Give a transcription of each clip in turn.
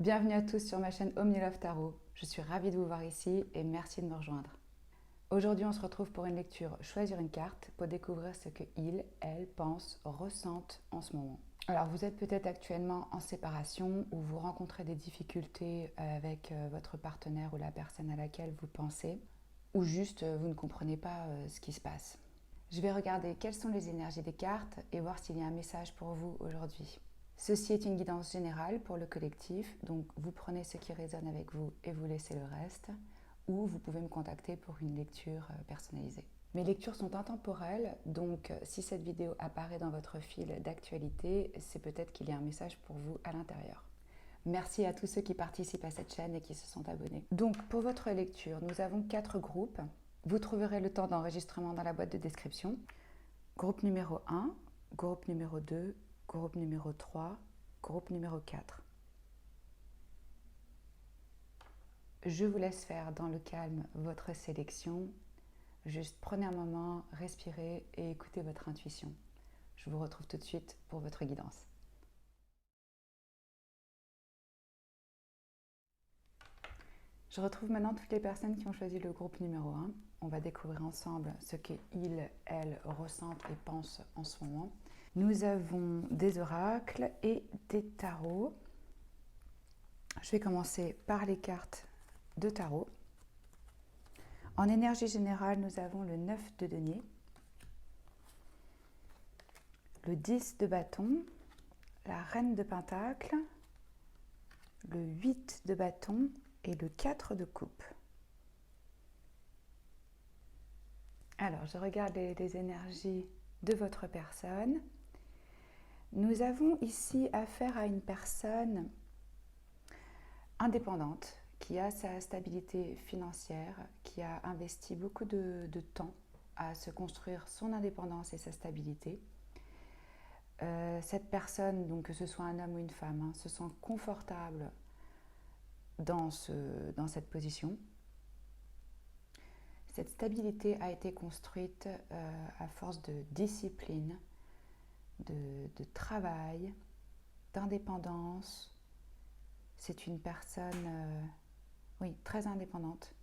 Bienvenue à tous sur ma chaîne OmniLove Tarot. Je suis ravie de vous voir ici et merci de me rejoindre. Aujourd'hui, on se retrouve pour une lecture Choisir une carte pour découvrir ce que il, elle, pense, ressentent en ce moment. Alors, vous êtes peut-être actuellement en séparation ou vous rencontrez des difficultés avec votre partenaire ou la personne à laquelle vous pensez, ou juste vous ne comprenez pas ce qui se passe. Je vais regarder quelles sont les énergies des cartes et voir s'il y a un message pour vous aujourd'hui. Ceci est une guidance générale pour le collectif, donc vous prenez ce qui résonne avec vous et vous laissez le reste, ou vous pouvez me contacter pour une lecture personnalisée. Mes lectures sont intemporelles, donc si cette vidéo apparaît dans votre fil d'actualité, c'est peut-être qu'il y a un message pour vous à l'intérieur. Merci à tous ceux qui participent à cette chaîne et qui se sont abonnés. Donc pour votre lecture, nous avons 4 groupes. Vous trouverez le temps d'enregistrement dans la boîte de description. Groupe numéro 1, groupe numéro 2, groupe numéro 3, groupe numéro 4. Je vous laisse faire dans le calme votre sélection. Juste prenez un moment, respirez et écoutez votre intuition. Je vous retrouve tout de suite pour votre guidance. Je retrouve maintenant toutes les personnes qui ont choisi le groupe numéro 1. On va découvrir ensemble ce qu'ils, elles ressentent et pensent en ce moment. Nous avons des oracles et des tarots. Je vais commencer par les cartes de tarot. En énergie générale, nous avons le 9 de denier, le 10 de bâton, la reine de pentacle, le 8 de bâton et le 4 de coupe. Alors, je regarde les énergies de votre personne. Nous avons ici affaire à une personne indépendante qui a sa stabilité financière, qui a investi beaucoup de temps à se construire son indépendance et sa stabilité. Cette personne, donc que ce soit un homme ou une femme, se sent confortable dans cette position. Cette stabilité a été construite à force de discipline, de travail, d'indépendance. C'est une personne très indépendante,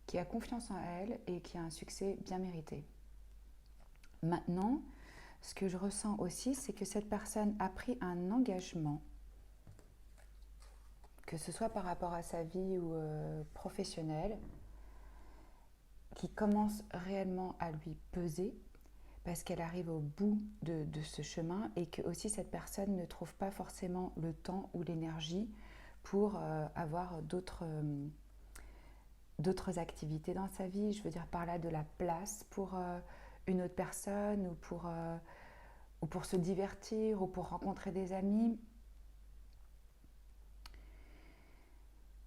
qui a confiance en elle et qui a un succès bien mérité. Maintenant, ce que je ressens aussi, c'est que cette personne a pris un engagement, que ce soit par rapport à sa vie ou professionnelle, qui commence réellement à lui peser parce qu'elle arrive au bout de ce chemin et que aussi cette personne ne trouve pas forcément le temps ou l'énergie pour avoir d'autres activités dans sa vie. Je veux dire par là de la place pour une autre personne ou pour se divertir ou pour rencontrer des amis.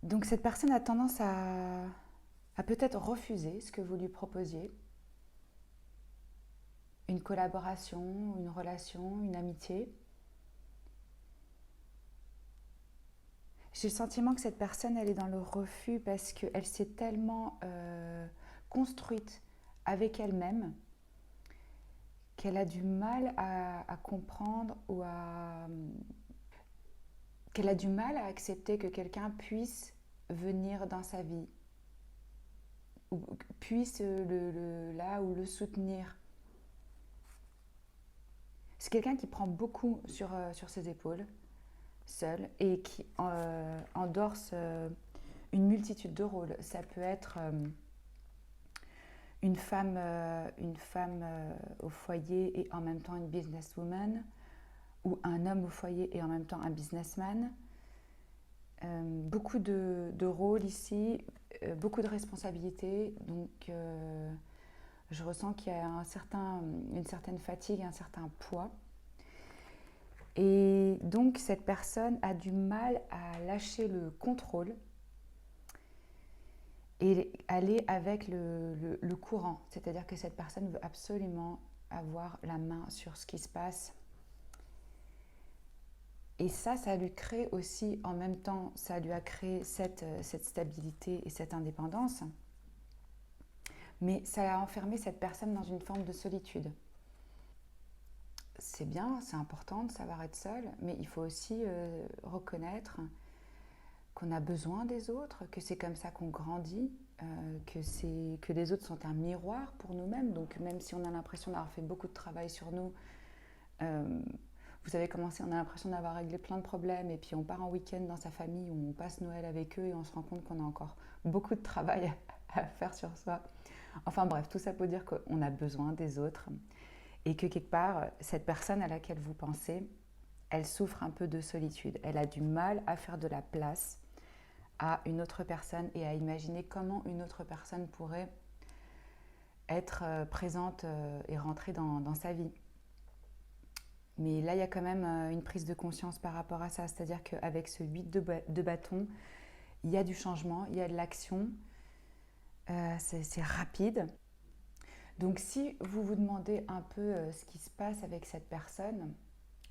Donc cette personne a tendance à peut-être refuser ce que vous lui proposiez. Une collaboration, une relation, une amitié. J'ai le sentiment que cette personne, elle est dans le refus parce qu'elle s'est tellement construite avec elle-même qu'elle a du mal à comprendre ou qu'elle a du mal à accepter que quelqu'un puisse venir dans sa vie ou puisse le soutenir. C'est quelqu'un qui prend beaucoup sur ses épaules, seul, et qui endorse une multitude de rôles. Ça peut être une femme au foyer et en même temps une businesswoman, ou un homme au foyer et en même temps un businessman. Beaucoup de rôles ici, beaucoup de responsabilités, donc je ressens qu'il y a une certaine fatigue, un certain poids. Et donc cette personne a du mal à lâcher le contrôle et aller avec le courant. C'est-à-dire que cette personne veut absolument avoir la main sur ce qui se passe. Et ça lui crée aussi, en même temps, ça lui a créé cette stabilité et cette indépendance. Mais ça a enfermé cette personne dans une forme de solitude. c'est bien, c'est important de savoir être seul, mais il faut aussi reconnaître qu'on a besoin des autres, que c'est comme ça qu'on grandit, que les autres sont un miroir pour nous-mêmes. Donc même si on a l'impression d'avoir fait beaucoup de travail sur nous, euh, vous savez comment c'est, on a l'impression d'avoir réglé plein de problèmes et puis on part en week-end dans sa famille où on passe Noël avec eux et on se rend compte qu'on a encore beaucoup de travail à faire sur soi. Enfin bref, tout ça pour dire qu'on a besoin des autres et que quelque part, cette personne à laquelle vous pensez, elle souffre un peu de solitude. Elle a du mal à faire de la place à une autre personne et à imaginer comment une autre personne pourrait être présente et rentrer dans sa vie. Mais là, il y a quand même une prise de conscience par rapport à ça. C'est-à-dire qu'avec ce 8 de bâton, il y a du changement, il y a de l'action, c'est rapide. Donc si vous vous demandez un peu ce qui se passe avec cette personne,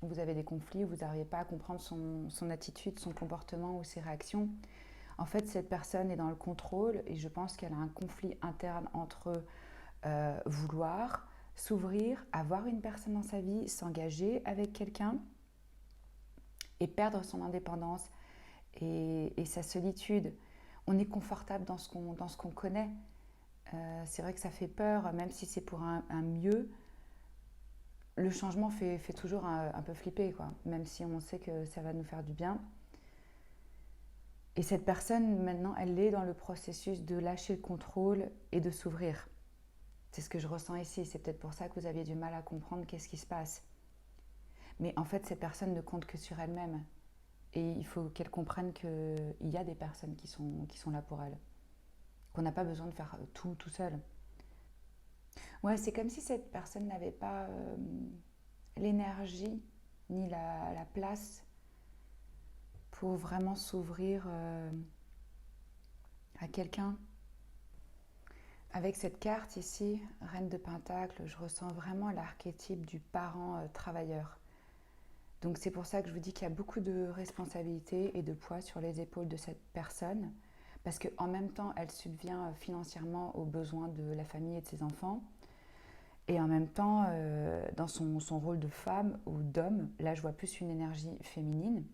vous avez des conflits, vous n'arrivez pas à comprendre son attitude, son comportement ou ses réactions, en fait cette personne est dans le contrôle et je pense qu'elle a un conflit interne entre vouloir s'ouvrir, avoir une personne dans sa vie, s'engager avec quelqu'un et perdre son indépendance et sa solitude. On est confortable dans ce qu'on connaît. C'est vrai que ça fait peur, même si c'est pour un mieux. Le changement fait toujours un peu flipper, quoi. Même si on sait que ça va nous faire du bien. Et cette personne, maintenant, elle est dans le processus de lâcher le contrôle et de s'ouvrir. C'est ce que je ressens ici. C'est peut-être pour ça que vous aviez du mal à comprendre qu'est-ce qui se passe. Mais en fait, cette personne ne compte que sur elle-même. Et il faut qu'elle comprenne qu'il y a des personnes qui sont là pour elle. Qu'on n'a pas besoin de faire tout seul. Ouais, c'est comme si cette personne n'avait pas l'énergie ni la place pour vraiment s'ouvrir à quelqu'un. Avec cette carte ici, Reine de Pentacle, je ressens vraiment l'archétype du parent travailleur. Donc c'est pour ça que je vous dis qu'il y a beaucoup de responsabilités et de poids sur les épaules de cette personne, parce qu'en même temps, elle subvient financièrement aux besoins de la famille et de ses enfants, et en même temps, dans son rôle de femme ou d'homme, là je vois plus une énergie féminine,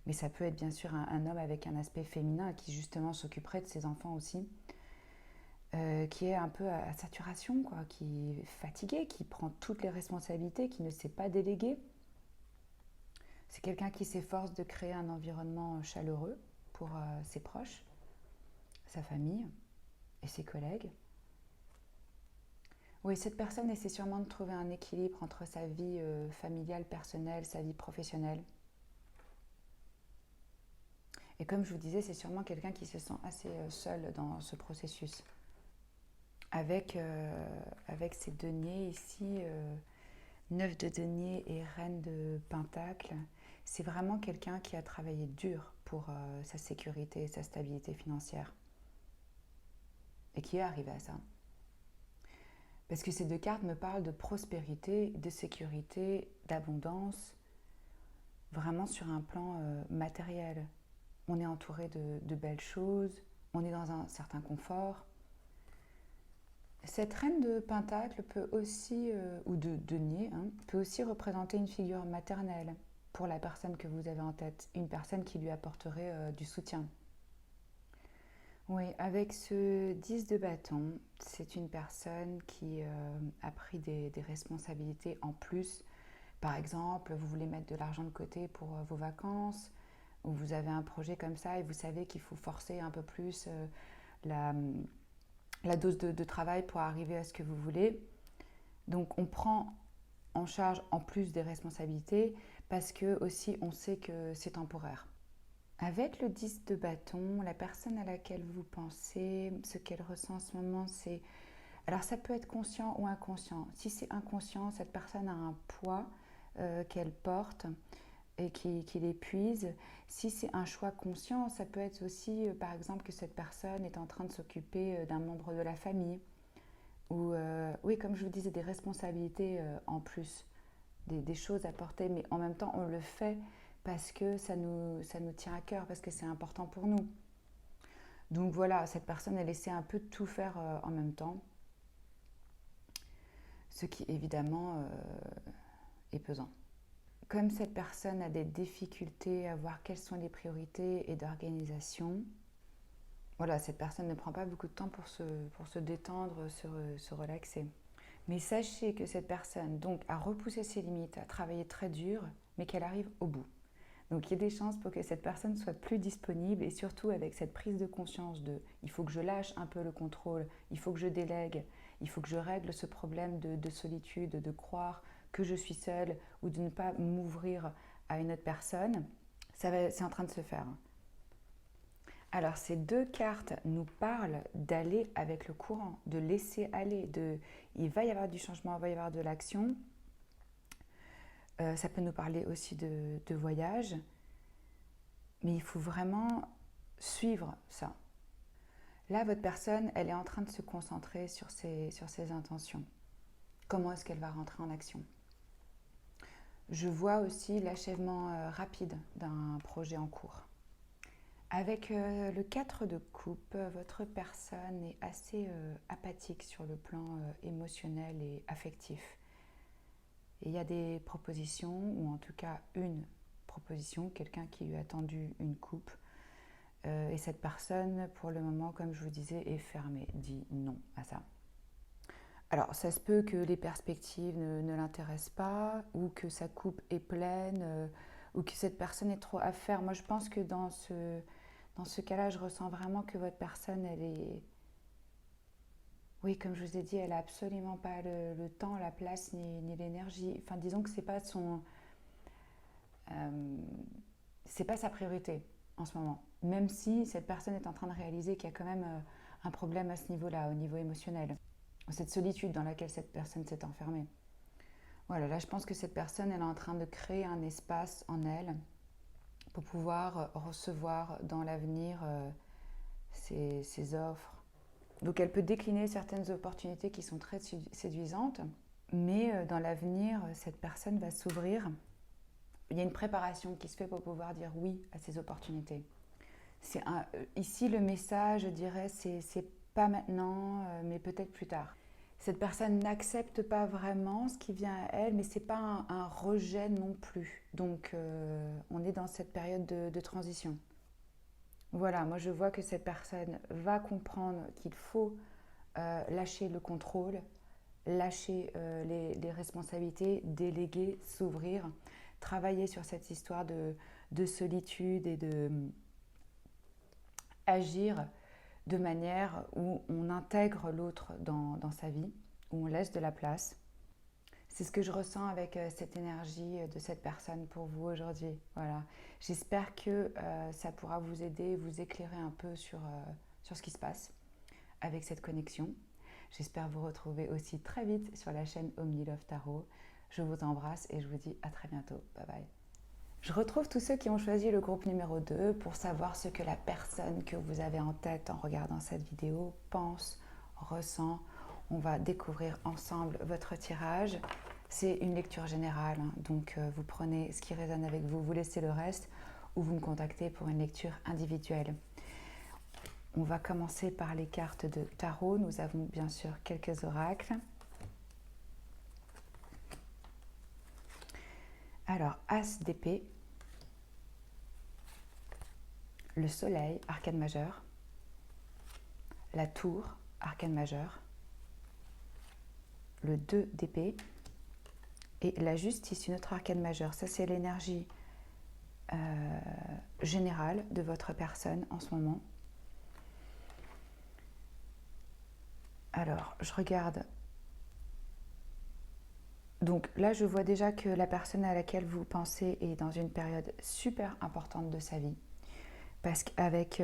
mais ça peut être bien sûr un homme avec un aspect féminin qui justement s'occuperait de ses enfants aussi, qui est un peu à saturation, quoi, qui est fatigué, qui prend toutes les responsabilités, qui ne sait pas déléguer. C'est quelqu'un qui s'efforce de créer un environnement chaleureux pour ses proches, sa famille et ses collègues. Oui, cette personne essaie sûrement de trouver un équilibre entre sa vie familiale, personnelle, sa vie professionnelle. Et comme je vous disais, c'est sûrement quelqu'un qui se sent assez seul dans ce processus. Avec ces deniers ici, 9 de denier et Reine de Pentacle, c'est vraiment quelqu'un qui a travaillé dur pour sa sécurité et sa stabilité financière. Et qui est arrivé à ça. Parce que ces deux cartes me parlent de prospérité, de sécurité, d'abondance, vraiment sur un plan matériel. On est entouré de belles choses, on est dans un certain confort. Cette reine de Pentacle peut aussi, ou de denier, peut aussi représenter une figure maternelle pour la personne que vous avez en tête, une personne qui lui apporterait du soutien. Oui, avec ce 10 de bâton, c'est une personne qui a pris des responsabilités en plus. Par exemple, vous voulez mettre de l'argent de côté pour vos vacances, ou vous avez un projet comme ça et vous savez qu'il faut forcer un peu plus la dose de travail pour arriver à ce que vous voulez. Donc on prend en charge en plus des responsabilités parce que aussi on sait que c'est temporaire. Avec le 10 de bâton, la personne à laquelle vous pensez, ce qu'elle ressent en ce moment, c'est... Alors ça peut être conscient ou inconscient. Si c'est inconscient, cette personne a un poids qu'elle porte et qui l'épuise. Si c'est un choix conscient, ça peut être aussi, par exemple, que cette personne est en train de s'occuper d'un membre de la famille. Ou, oui, comme je vous disais, des responsabilités en plus, des choses à porter, mais en même temps, on le fait parce que ça nous tient à cœur, parce que c'est important pour nous. Donc voilà, cette personne, elle essaie un peu de tout faire en même temps. Ce qui évidemment et pesant. Comme cette personne a des difficultés à voir quelles sont les priorités et d'organisation, voilà, cette personne ne prend pas beaucoup de temps pour se détendre, se relaxer. Mais sachez que cette personne donc a repoussé ses limites, a travaillé très dur, mais qu'elle arrive au bout. Donc il y a des chances pour que cette personne soit plus disponible et surtout avec cette prise de conscience de il faut que je lâche un peu le contrôle, il faut que je délègue, il faut que je règle ce problème de solitude, de croire que je suis seule ou de ne pas m'ouvrir à une autre personne. C'est en train de se faire. Alors ces deux cartes nous parlent d'aller avec le courant, de laisser aller, il va y avoir du changement, il va y avoir de l'action. Ça peut nous parler aussi de voyage, mais il faut vraiment suivre ça. Là, votre personne, elle est en train de se concentrer sur ses intentions. Comment est-ce qu'elle va rentrer en action? Je vois aussi l'achèvement rapide d'un projet en cours. Avec le 4 de coupe, votre personne est assez apathique sur le plan émotionnel et affectif. Et il y a des propositions, ou en tout cas une proposition, quelqu'un qui lui a tendu une coupe. Et cette personne, pour le moment, comme je vous disais, est fermée, dit non à ça. Alors, ça se peut que les perspectives ne l'intéressent pas, ou que sa coupe est pleine, ou que cette personne ait trop à faire. Moi, je pense que dans ce cas-là, je ressens vraiment que votre personne, elle est... Oui, comme je vous ai dit, elle n'a absolument pas le temps, la place, ni l'énergie. Enfin, disons que ce n'est pas c'est pas sa priorité en ce moment. Même si cette personne est en train de réaliser qu'il y a quand même un problème à ce niveau-là, au niveau émotionnel. Cette solitude dans laquelle cette personne s'est enfermée. Voilà, là, je pense que cette personne, elle est en train de créer un espace en elle pour pouvoir recevoir dans l'avenir ses offres. Donc elle peut décliner certaines opportunités qui sont très séduisantes, mais dans l'avenir, cette personne va s'ouvrir. Il y a une préparation qui se fait pour pouvoir dire oui à ces opportunités. Ici, le message, je dirais, c'est pas maintenant, mais peut-être plus tard. Cette personne n'accepte pas vraiment ce qui vient à elle, mais ce n'est pas un rejet non plus. Donc, on est dans cette période de transition. Voilà, moi je vois que cette personne va comprendre qu'il faut lâcher le contrôle, lâcher les responsabilités, déléguer, s'ouvrir, travailler sur cette histoire de solitude et de agir de manière où on intègre l'autre dans sa vie, où on laisse de la place. C'est ce que je ressens avec cette énergie de cette personne pour vous aujourd'hui. Voilà. J'espère que ça pourra vous aider, vous éclairer un peu sur ce qui se passe avec cette connexion. J'espère vous retrouver aussi très vite sur la chaîne OmniLove Tarot. Je vous embrasse et je vous dis à très bientôt. Bye bye. Je retrouve tous ceux qui ont choisi le groupe numéro 2 pour savoir ce que la personne que vous avez en tête en regardant cette vidéo pense, ressent. On va découvrir ensemble votre tirage. C'est une lecture générale, donc vous prenez ce qui résonne avec vous, vous laissez le reste ou vous me contactez pour une lecture individuelle. On va commencer par les cartes de tarot. Nous avons bien sûr quelques oracles. Alors, As d'épée, le soleil, arcane majeur, la tour, arcane majeur, le 2 d'épée et la justice, une autre arcane majeure. Ça, c'est l'énergie générale de votre personne en ce moment. Alors, je regarde. Donc là, je vois déjà que la personne à laquelle vous pensez est dans une période super importante de sa vie. Parce qu'avec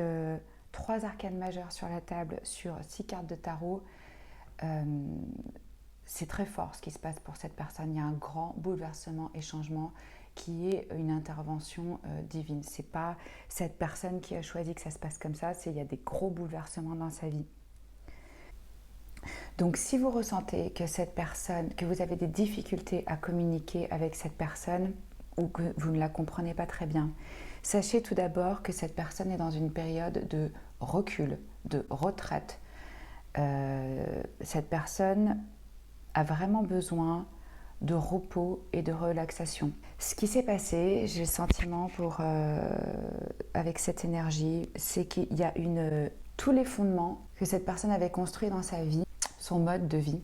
3 arcanes majeures sur la table, sur 6 cartes de tarot, c'est très fort ce qui se passe pour cette personne. Il y a un grand bouleversement et changement qui est une intervention divine. Ce n'est pas cette personne qui a choisi que ça se passe comme ça, il y a des gros bouleversements dans sa vie. Donc si vous ressentez que cette personne, que vous avez des difficultés à communiquer avec cette personne ou que vous ne la comprenez pas très bien, sachez tout d'abord que cette personne est dans une période de recul, de retraite. Cette personne a vraiment besoin de repos et de relaxation. Ce qui s'est passé, j'ai le sentiment avec cette énergie, c'est qu'il y a tous les fondements que cette personne avait construits dans sa vie, son mode de vie,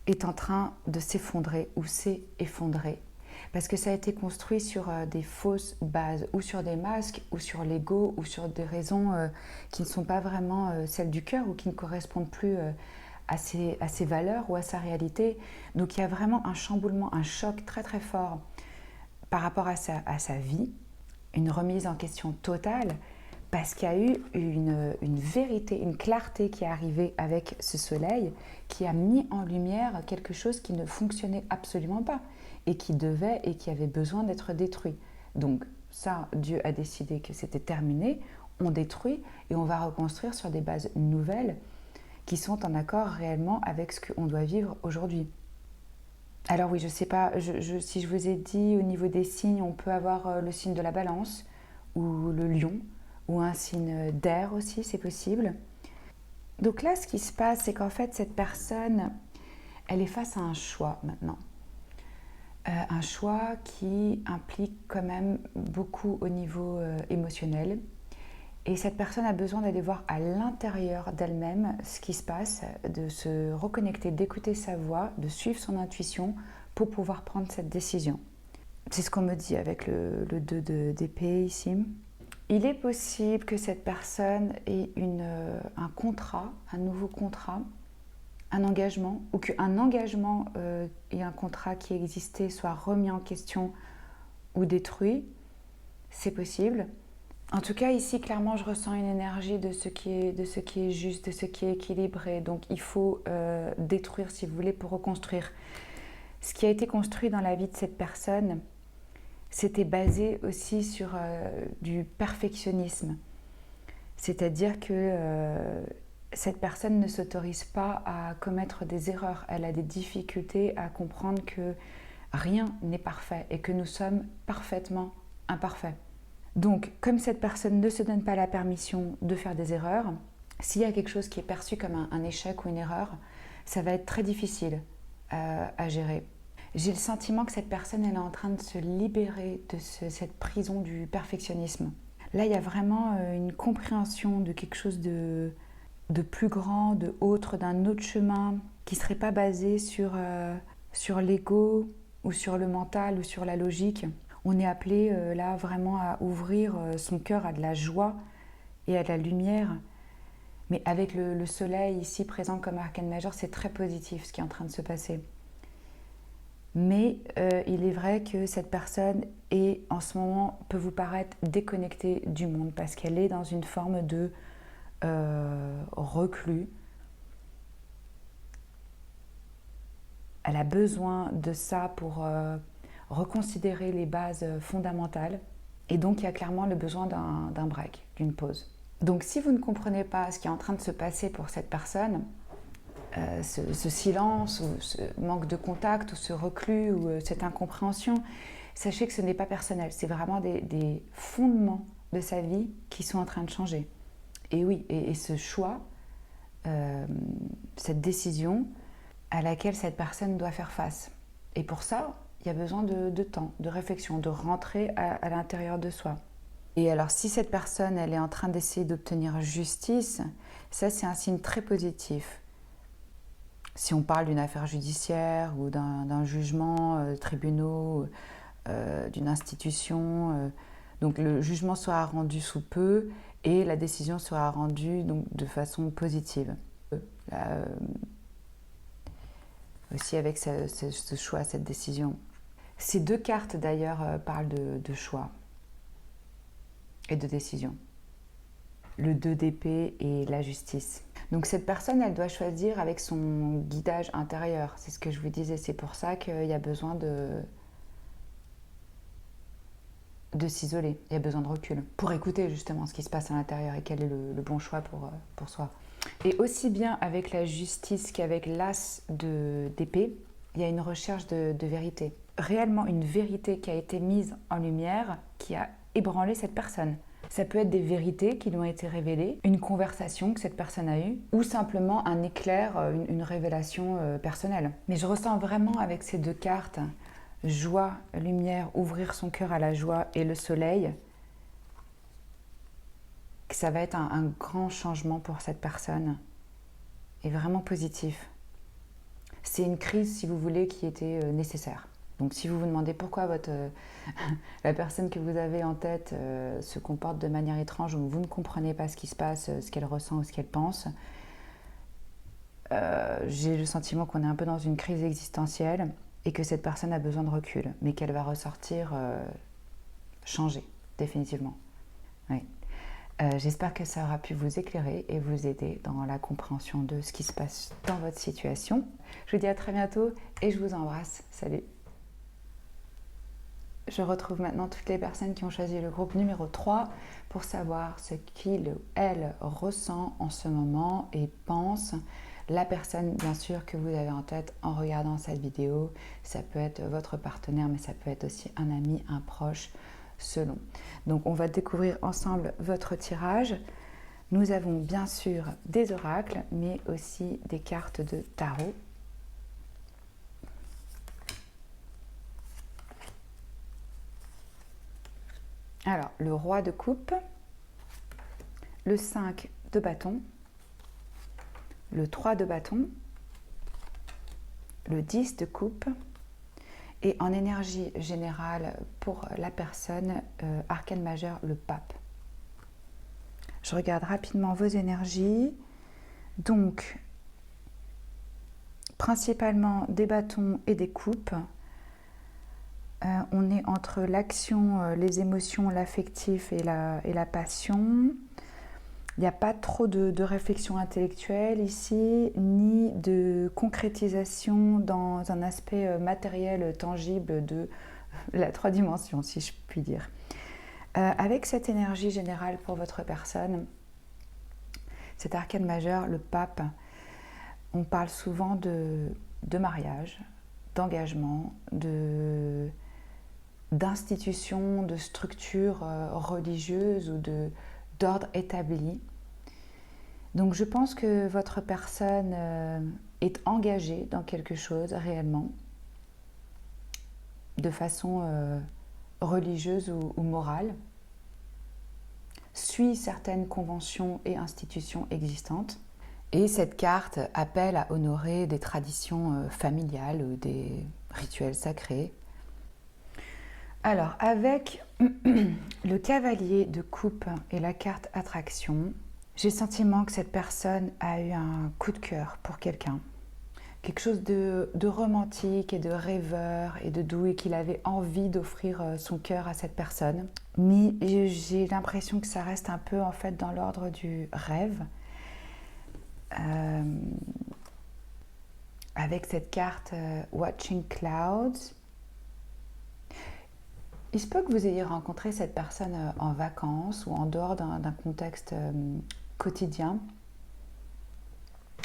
est en train de s'effondrer ou s'est effondré. Parce que ça a été construit sur des fausses bases, ou sur des masques, ou sur l'ego, ou sur des raisons qui ne sont pas vraiment celles du cœur, ou qui ne correspondent plus à ses valeurs ou à sa réalité. Donc il y a vraiment un chamboulement, un choc très très fort par rapport à sa vie, une remise en question totale, parce qu'il y a eu une vérité, une clarté qui est arrivée avec ce soleil, qui a mis en lumière quelque chose qui ne fonctionnait absolument pas, et qui devait et qui avait besoin d'être détruit. Donc ça, Dieu a décidé que c'était terminé, on détruit et on va reconstruire sur des bases nouvelles qui sont en accord réellement avec ce qu'on doit vivre aujourd'hui. Alors oui, je ne sais pas, si je vous ai dit au niveau des signes, on peut avoir le signe de la balance ou le lion, ou un signe d'air aussi, c'est possible. Donc là, ce qui se passe, c'est qu'en fait, cette personne, elle est face à un choix maintenant. Un choix qui implique quand même beaucoup au niveau émotionnel. Et cette personne a besoin d'aller voir à l'intérieur d'elle-même ce qui se passe, de se reconnecter, d'écouter sa voix, de suivre son intuition pour pouvoir prendre cette décision. C'est ce qu'on me dit avec le 2 d'épée ici. Il est possible que cette personne ait un contrat, un nouveau contrat, un engagement, ou qu'un engagement et un contrat qui existait soit remis en question ou détruit. C'est possible. En tout cas, ici, clairement, je ressens une énergie de ce qui est juste, de ce qui est équilibré. Donc, il faut détruire, si vous voulez, pour reconstruire. Ce qui a été construit dans la vie de cette personne, c'était basé aussi sur du perfectionnisme. C'est-à-dire que cette personne ne s'autorise pas à commettre des erreurs. Elle a des difficultés à comprendre que rien n'est parfait et que nous sommes parfaitement imparfaits. Donc, comme cette personne ne se donne pas la permission de faire des erreurs, s'il y a quelque chose qui est perçu comme un échec ou une erreur, ça va être très difficile à gérer. J'ai le sentiment que cette personne, elle est en train de se libérer de cette prison du perfectionnisme. Là, il y a vraiment une compréhension de quelque chose de plus grand, de autre, d'un autre chemin qui ne serait pas basé sur l'ego ou sur le mental ou sur la logique. On est appelé là vraiment à ouvrir son cœur à de la joie et à de la lumière. Mais avec le soleil ici présent comme arcane majeur, c'est très positif ce qui est en train de se passer. Mais il est vrai que cette personne en ce moment peut vous paraître déconnectée du monde parce qu'elle est dans une forme de reclus. Elle a besoin de ça pour reconsidérer les bases fondamentales. Et donc, il y a clairement le besoin d'un break, d'une pause. Donc, si vous ne comprenez pas ce qui est en train de se passer pour cette personne, ce silence, ou ce manque de contact, ou ce reclus, ou cette incompréhension, sachez que ce n'est pas personnel. C'est vraiment des fondements de sa vie qui sont en train de changer. Et oui, et ce choix, cette décision à laquelle cette personne doit faire face. Et pour ça, il y a besoin de temps, de réflexion, de rentrer à l'intérieur de soi. Et alors, si cette personne, elle est en train d'essayer d'obtenir justice, ça, c'est un signe très positif. Si on parle d'une affaire judiciaire ou d'un jugement, tribunaux, d'une institution, donc le jugement sera rendu sous peu et la décision sera rendue donc, de façon positive. Aussi avec ce choix, cette décision. Ces deux cartes d'ailleurs parlent de choix et de décision. Le 2 d'épée et la justice. Donc cette personne, elle doit choisir avec son guidage intérieur. C'est ce que je vous disais. C'est pour ça qu'il y a besoin de s'isoler. Il y a besoin de recul pour écouter justement ce qui se passe à l'intérieur et quel est le bon choix pour soi. Et aussi bien avec la justice qu'avec l'as d'épée, il y a une recherche de vérité. Réellement une vérité qui a été mise en lumière, qui a ébranlé cette personne. Ça peut être des vérités qui lui ont été révélées, une conversation que cette personne a eue, ou simplement un éclair, une révélation personnelle. Mais je ressens vraiment avec ces deux cartes, joie, lumière, ouvrir son cœur à la joie et le soleil, que ça va être un grand changement pour cette personne, et vraiment positif. C'est une crise, si vous voulez, qui était nécessaire. Donc si vous vous demandez pourquoi la personne que vous avez en tête se comporte de manière étrange ou vous ne comprenez pas ce qui se passe, ce qu'elle ressent ou ce qu'elle pense, j'ai le sentiment qu'on est un peu dans une crise existentielle et que cette personne a besoin de recul, mais qu'elle va ressortir changée, définitivement. Oui. J'espère que ça aura pu vous éclairer et vous aider dans la compréhension de ce qui se passe dans votre situation. Je vous dis à très bientôt et je vous embrasse. Salut! Je retrouve maintenant toutes les personnes qui ont choisi le groupe numéro 3 pour savoir ce qu'il ou elle ressent en ce moment et pense. La personne, bien sûr, que vous avez en tête en regardant cette vidéo. Ça peut être votre partenaire, mais ça peut être aussi un ami, un proche, selon. Donc, on va découvrir ensemble votre tirage. Nous avons bien sûr des oracles, mais aussi des cartes de tarot. Alors, le roi de coupe, le 5 de bâton, le 3 de bâton, le 10 de coupe et en énergie générale pour la personne, arcane majeur, le pape. Je regarde rapidement vos énergies. Donc, principalement des bâtons et des coupes. On est entre l'action, les émotions, l'affectif et la passion. Il n'y a pas trop de réflexion intellectuelle ici, ni de concrétisation dans un aspect matériel, tangible de la 3 dimensions, si je puis dire. Avec cette énergie générale pour votre personne, cet arcane majeur, le pape, on parle souvent de mariage, d'engagement, d'institutions, de structures religieuses ou d'ordre établi. Donc je pense que votre personne est engagée dans quelque chose réellement, de façon religieuse ou morale, suit certaines conventions et institutions existantes. Et cette carte appelle à honorer des traditions familiales ou des rituels sacrés. Alors, avec le cavalier de coupe et la carte attraction, j'ai le sentiment que cette personne a eu un coup de cœur pour quelqu'un. Quelque chose de romantique et de rêveur et de doux et qu'il avait envie d'offrir son cœur à cette personne. Mais j'ai l'impression que ça reste un peu en fait dans l'ordre du rêve. Avec cette carte Watching Clouds, il se peut que vous ayez rencontré cette personne en vacances ou en dehors d'un contexte quotidien.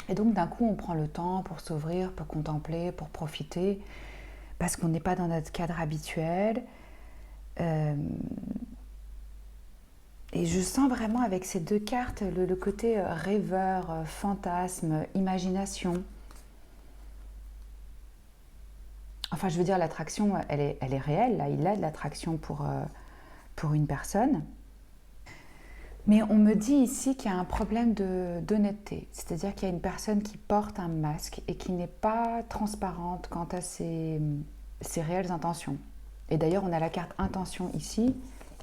Et donc d'un coup on prend le temps pour s'ouvrir, pour contempler, pour profiter, parce qu'on n'est pas dans notre cadre habituel. Et je sens vraiment avec ces deux cartes le côté rêveur, fantasme, imagination. Enfin, je veux dire, l'attraction, elle est réelle. Là, il a de l'attraction pour une personne. Mais on me dit ici qu'il y a un problème d'honnêteté. C'est-à-dire qu'il y a une personne qui porte un masque et qui n'est pas transparente quant à ses réelles intentions. Et d'ailleurs, on a la carte intention ici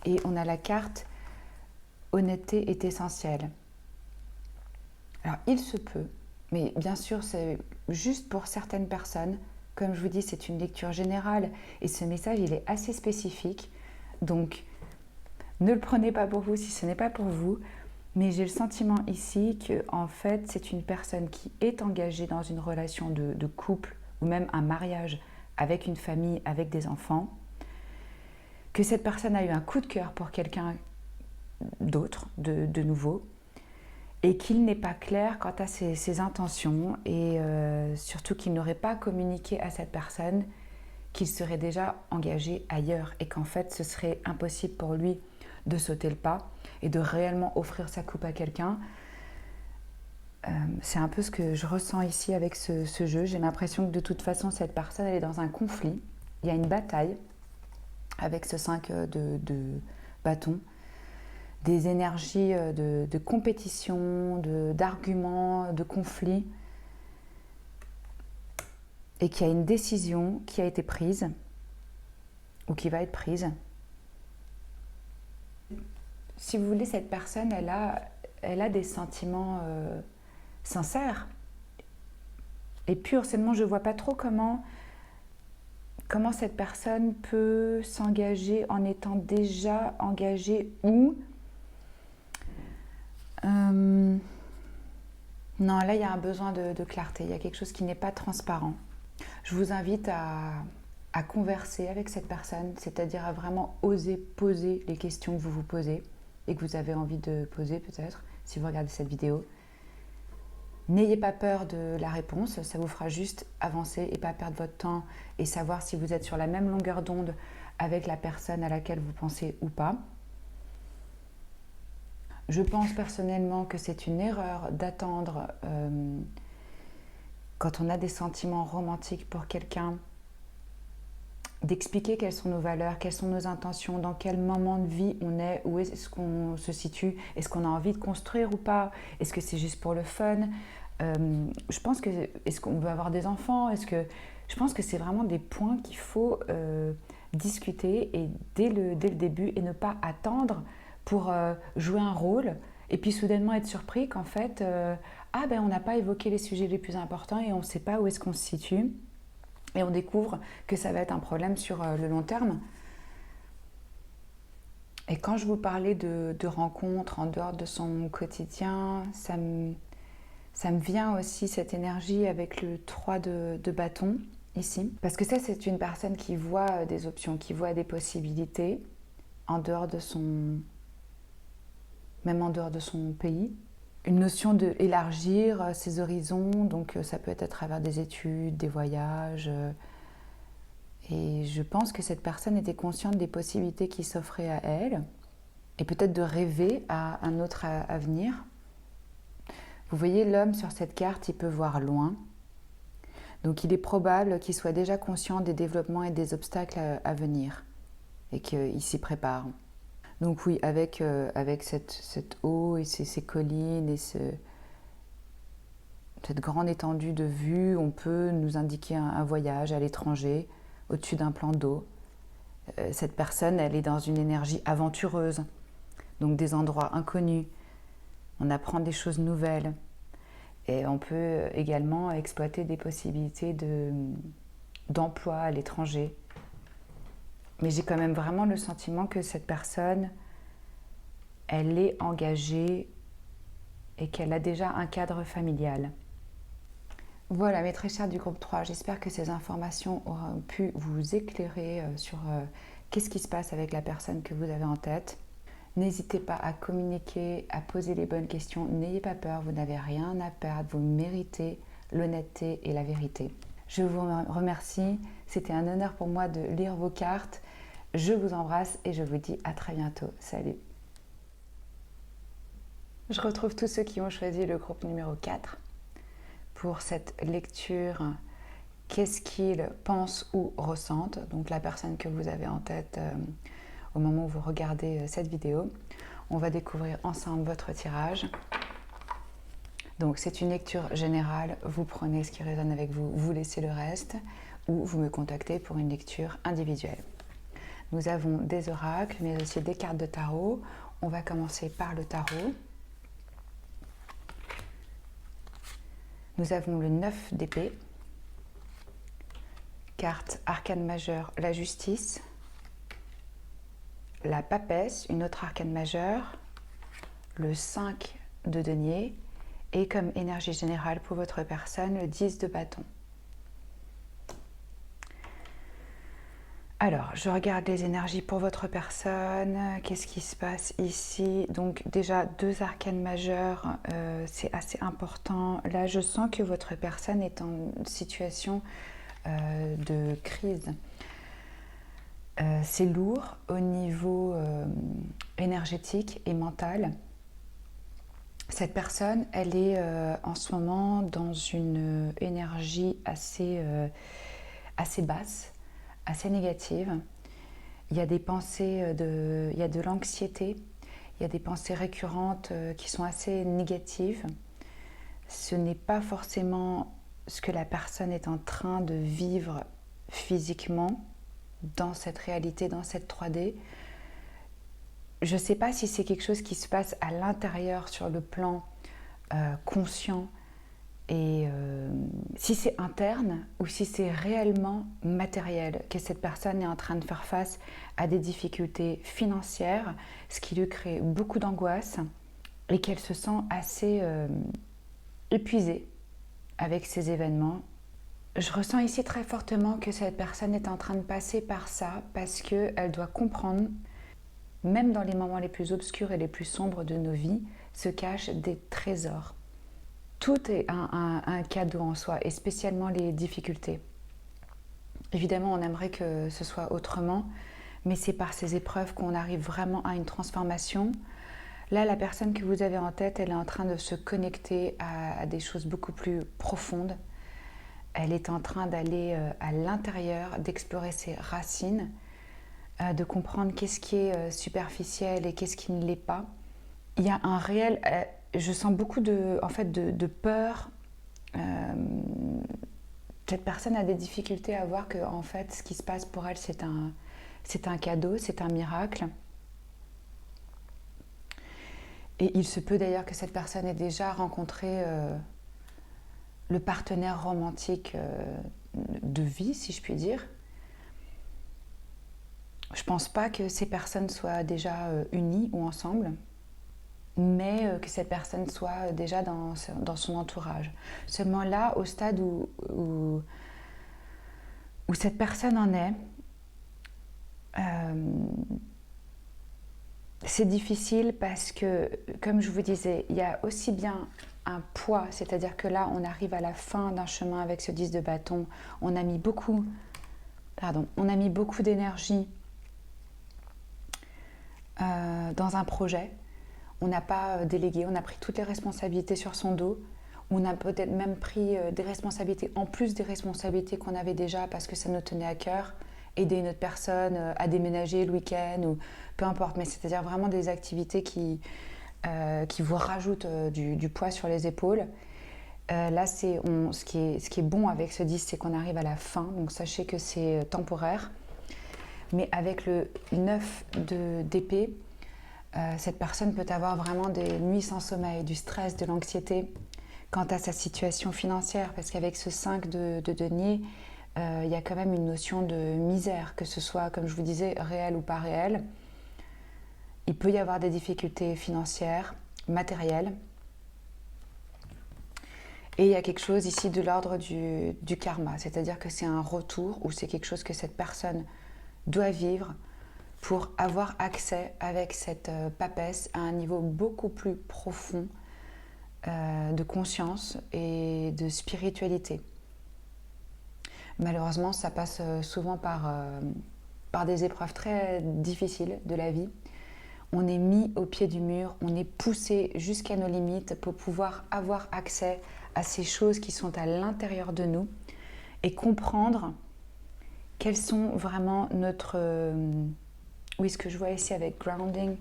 et on a la carte honnêteté est essentielle. Alors, il se peut, mais bien sûr, c'est juste pour certaines personnes. Comme je vous dis, c'est une lecture générale et ce message, il est assez spécifique. Donc, ne le prenez pas pour vous si ce n'est pas pour vous. Mais j'ai le sentiment ici que, en fait, c'est une personne qui est engagée dans une relation de couple ou même un mariage avec une famille, avec des enfants. Que cette personne a eu un coup de cœur pour quelqu'un d'autre, de nouveau. Et qu'il n'est pas clair quant à ses intentions et surtout qu'il n'aurait pas communiqué à cette personne qu'il serait déjà engagé ailleurs et qu'en fait ce serait impossible pour lui de sauter le pas et de réellement offrir sa coupe à quelqu'un. C'est un peu ce que je ressens ici avec ce jeu. J'ai l'impression que de toute façon, cette personne, elle est dans un conflit. Il y a une bataille avec ce 5 de bâton. Des énergies de compétition, d'arguments, de conflits. Et qu'il y a une décision qui a été prise, ou qui va être prise. Si vous voulez, cette personne, elle a des sentiments sincères et purs. Seulement, je ne vois pas trop comment cette personne peut s'engager en étant déjà engagée ou... Non, là, il y a un besoin de clarté. Il y a quelque chose qui n'est pas transparent. Je vous invite à converser avec cette personne, c'est-à-dire à vraiment oser poser les questions que vous vous posez et que vous avez envie de poser peut-être, si vous regardez cette vidéo. N'ayez pas peur de la réponse, ça vous fera juste avancer et pas perdre votre temps et savoir si vous êtes sur la même longueur d'onde avec la personne à laquelle vous pensez ou pas. Je pense personnellement que c'est une erreur d'attendre, quand on a des sentiments romantiques pour quelqu'un, d'expliquer quelles sont nos valeurs, quelles sont nos intentions, dans quel moment de vie on est, où est-ce qu'on se situe, est-ce qu'on a envie de construire ou pas, est-ce que c'est juste pour le fun, je pense que, est-ce qu'on veut avoir des enfants, je pense que c'est vraiment des points qu'il faut discuter et dès le début et ne pas attendre pour jouer un rôle et puis soudainement être surpris qu'en fait, on n'a pas évoqué les sujets les plus importants et on ne sait pas où est-ce qu'on se situe. Et on découvre que ça va être un problème sur le long terme. Et quand je vous parlais de rencontres en dehors de son quotidien, ça me vient aussi cette énergie avec le 3 de bâton ici. Parce que ça, c'est une personne qui voit des options, qui voit des possibilités en dehors de même en dehors de son pays. Une notion d'élargir ses horizons, donc ça peut être à travers des études, des voyages. Et je pense que cette personne était consciente des possibilités qui s'offraient à elle, et peut-être de rêver à un autre avenir. Vous voyez, l'homme sur cette carte, il peut voir loin. Donc il est probable qu'il soit déjà conscient des développements et des obstacles à venir, et qu'il s'y prépare. Donc oui, avec cette eau et ces collines et cette grande étendue de vue, on peut nous indiquer un voyage à l'étranger, au-dessus d'un plan d'eau. Cette personne, elle est dans une énergie aventureuse, donc des endroits inconnus. On apprend des choses nouvelles. Et on peut également exploiter des possibilités d'emploi à l'étranger. Mais j'ai quand même vraiment le sentiment que cette personne, elle est engagée et qu'elle a déjà un cadre familial. Voilà mes très chers du groupe 3, j'espère que ces informations auront pu vous éclairer sur qu'est-ce qui se passe avec la personne que vous avez en tête. N'hésitez pas à communiquer, à poser les bonnes questions, n'ayez pas peur, vous n'avez rien à perdre, vous méritez l'honnêteté et la vérité. Je vous remercie, c'était un honneur pour moi de lire vos cartes. Je vous embrasse et je vous dis à très bientôt. Salut! Je retrouve tous ceux qui ont choisi le groupe numéro 4 pour cette lecture. Qu'est-ce qu'ils pensent ou ressentent? Donc la personne que vous avez en tête au moment où vous regardez cette vidéo. On va découvrir ensemble votre tirage. Donc c'est une lecture générale. Vous prenez ce qui résonne avec vous, vous laissez le reste ou vous me contactez pour une lecture individuelle. Nous avons des oracles, mais aussi des cartes de tarot. On va commencer par le tarot. Nous avons le 9 d'épée, carte arcane majeure, la justice, la papesse, une autre arcane majeure, le 5 de denier et comme énergie générale pour votre personne, le 10 de bâton. Alors, je regarde les énergies pour votre personne. Qu'est-ce qui se passe ici? Donc déjà, 2 arcanes majeures, c'est assez important. Là, je sens que votre personne est en situation de crise. C'est lourd au niveau énergétique et mental. Cette personne, elle est en ce moment dans une énergie assez basse, assez négative. Il y a des pensées, il y a de l'anxiété, il y a des pensées récurrentes qui sont assez négatives. Ce n'est pas forcément ce que la personne est en train de vivre physiquement dans cette réalité, dans cette 3D. Je ne sais pas si c'est quelque chose qui se passe à l'intérieur sur le plan conscient et si c'est interne ou si c'est réellement matériel, que cette personne est en train de faire face à des difficultés financières, ce qui lui crée beaucoup d'angoisse et qu'elle se sent assez épuisée avec ces événements. Je ressens ici très fortement que cette personne est en train de passer par ça parce qu'elle doit comprendre, même dans les moments les plus obscurs et les plus sombres de nos vies, se cachent des trésors. Tout est un cadeau en soi, et spécialement les difficultés. Évidemment, on aimerait que ce soit autrement, mais c'est par ces épreuves qu'on arrive vraiment à une transformation. Là, la personne que vous avez en tête, elle est en train de se connecter à des choses beaucoup plus profondes. Elle est en train d'aller à l'intérieur, d'explorer ses racines, de comprendre qu'est-ce qui est superficiel et qu'est-ce qui ne l'est pas. Il y a un réel... je sens beaucoup de peur. Cette personne a des difficultés à voir que en fait, ce qui se passe pour elle, c'est un cadeau, c'est un miracle. Et il se peut d'ailleurs que cette personne ait déjà rencontré le partenaire romantique de vie, si je puis dire. Je ne pense pas que ces personnes soient déjà unies ou ensemble, mais que cette personne soit déjà dans son entourage. Seulement là, au stade où cette personne en est, c'est difficile parce que, comme je vous disais, il y a aussi bien un poids, c'est-à-dire que là, on arrive à la fin d'un chemin avec ce 10 de bâton. On a mis beaucoup d'énergie dans un projet. On n'a pas délégué, on a pris toutes les responsabilités sur son dos. On a peut-être même pris des responsabilités en plus des responsabilités qu'on avait déjà parce que ça nous tenait à cœur. Aider une autre personne à déménager le week-end ou peu importe. Mais c'est-à-dire vraiment des activités qui vous rajoutent du poids sur les épaules. Là, ce qui est bon avec ce 10, c'est qu'on arrive à la fin. Donc sachez que c'est temporaire. Mais avec le 9 d'épée, cette personne peut avoir vraiment des nuits sans sommeil, du stress, de l'anxiété quant à sa situation financière. Parce qu'avec ce 5 de denier, il y a quand même une notion de misère, que ce soit, comme je vous disais, réel ou pas réel. Il peut y avoir des difficultés financières, matérielles. Et il y a quelque chose ici de l'ordre du karma, c'est-à-dire que c'est un retour ou c'est quelque chose que cette personne doit vivre pour avoir accès avec cette papesse à un niveau beaucoup plus profond de conscience et de spiritualité. Malheureusement, ça passe souvent par des épreuves très difficiles de la vie. On est mis au pied du mur, on est poussé jusqu'à nos limites pour pouvoir avoir accès à ces choses qui sont à l'intérieur de nous et comprendre quelles sont vraiment oui, ce que je vois ici avec grounding,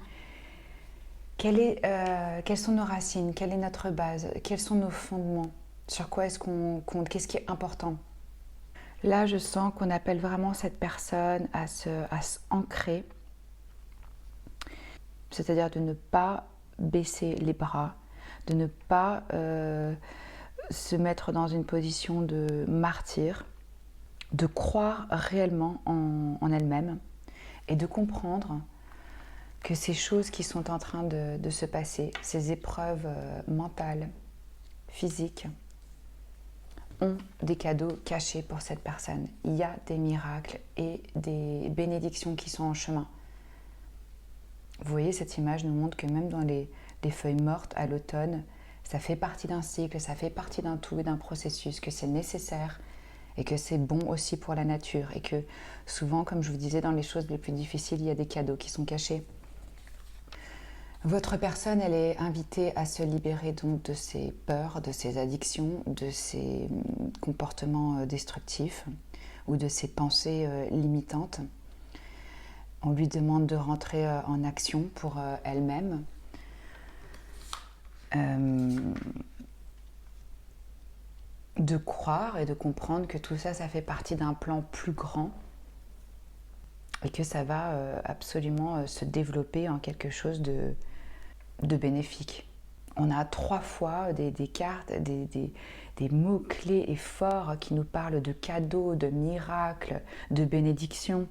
quelles sont nos racines, quelle est notre base, quels sont nos fondements, sur quoi est-ce qu'on compte, qu'est-ce qui est important. Là, je sens qu'on appelle vraiment cette personne à s'ancrer, c'est-à-dire de ne pas baisser les bras, de ne pas se mettre dans une position de martyr, de croire réellement en elle-même et de comprendre que ces choses qui sont en train de se passer, ces épreuves mentales, physiques, ont des cadeaux cachés pour cette personne. Il y a des miracles et des bénédictions qui sont en chemin. Vous voyez, cette image nous montre que même dans les feuilles mortes à l'automne, ça fait partie d'un cycle, ça fait partie d'un tout et d'un processus, que c'est nécessaire et que c'est bon aussi pour la nature et que souvent, comme je vous disais, dans les choses les plus difficiles, il y a des cadeaux qui sont cachés. Votre personne, elle est invitée à se libérer donc de ses peurs, de ses addictions, de ses comportements destructifs ou de ses pensées limitantes. On lui demande de rentrer en action pour elle-même. De croire et de comprendre que tout ça, ça fait partie d'un plan plus grand et que ça va absolument se développer en quelque chose de bénéfique. On a 3 fois des cartes, des mots-clés et forts qui nous parlent de cadeaux, de miracles, de bénédictions,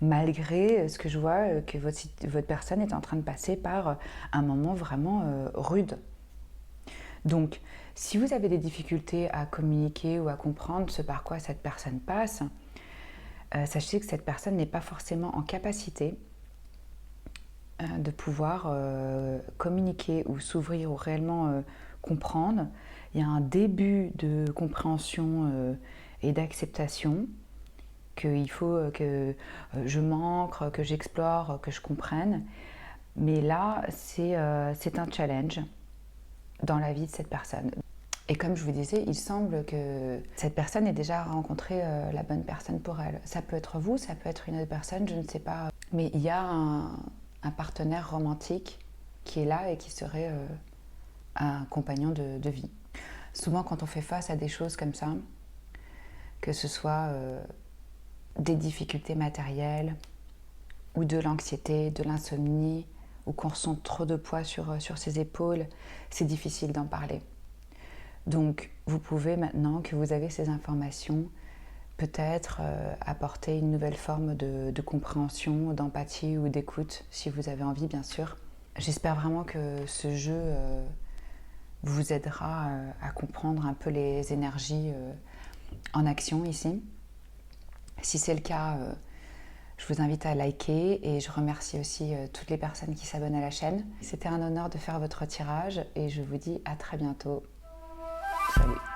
malgré ce que je vois que votre personne est en train de passer par un moment vraiment rude. Donc, si vous avez des difficultés à communiquer ou à comprendre ce par quoi cette personne passe, sachez que cette personne n'est pas forcément en capacité de pouvoir communiquer ou s'ouvrir ou réellement comprendre. Il y a un début de compréhension et d'acceptation qu'il faut que je m'ancre, que j'explore, que je comprenne. Mais là, c'est un challenge dans la vie de cette personne. Et comme je vous disais, il semble que cette personne ait déjà rencontré la bonne personne pour elle. Ça peut être vous, ça peut être une autre personne, je ne sais pas. Mais il y a un partenaire romantique qui est là et qui serait un compagnon de vie. Souvent, quand on fait face à des choses comme ça, que ce soit des difficultés matérielles ou de l'anxiété, de l'insomnie, ou qu'on ressent trop de poids sur ses épaules, c'est difficile d'en parler. Donc, vous pouvez, maintenant que vous avez ces informations, peut-être apporter une nouvelle forme de compréhension, d'empathie ou d'écoute, si vous avez envie, bien sûr. J'espère vraiment que ce jeu vous aidera à comprendre un peu les énergies en action ici. Si c'est le cas, je vous invite à liker et je remercie aussi toutes les personnes qui s'abonnent à la chaîne. C'était un honneur de faire votre tirage et je vous dis à très bientôt. Salut!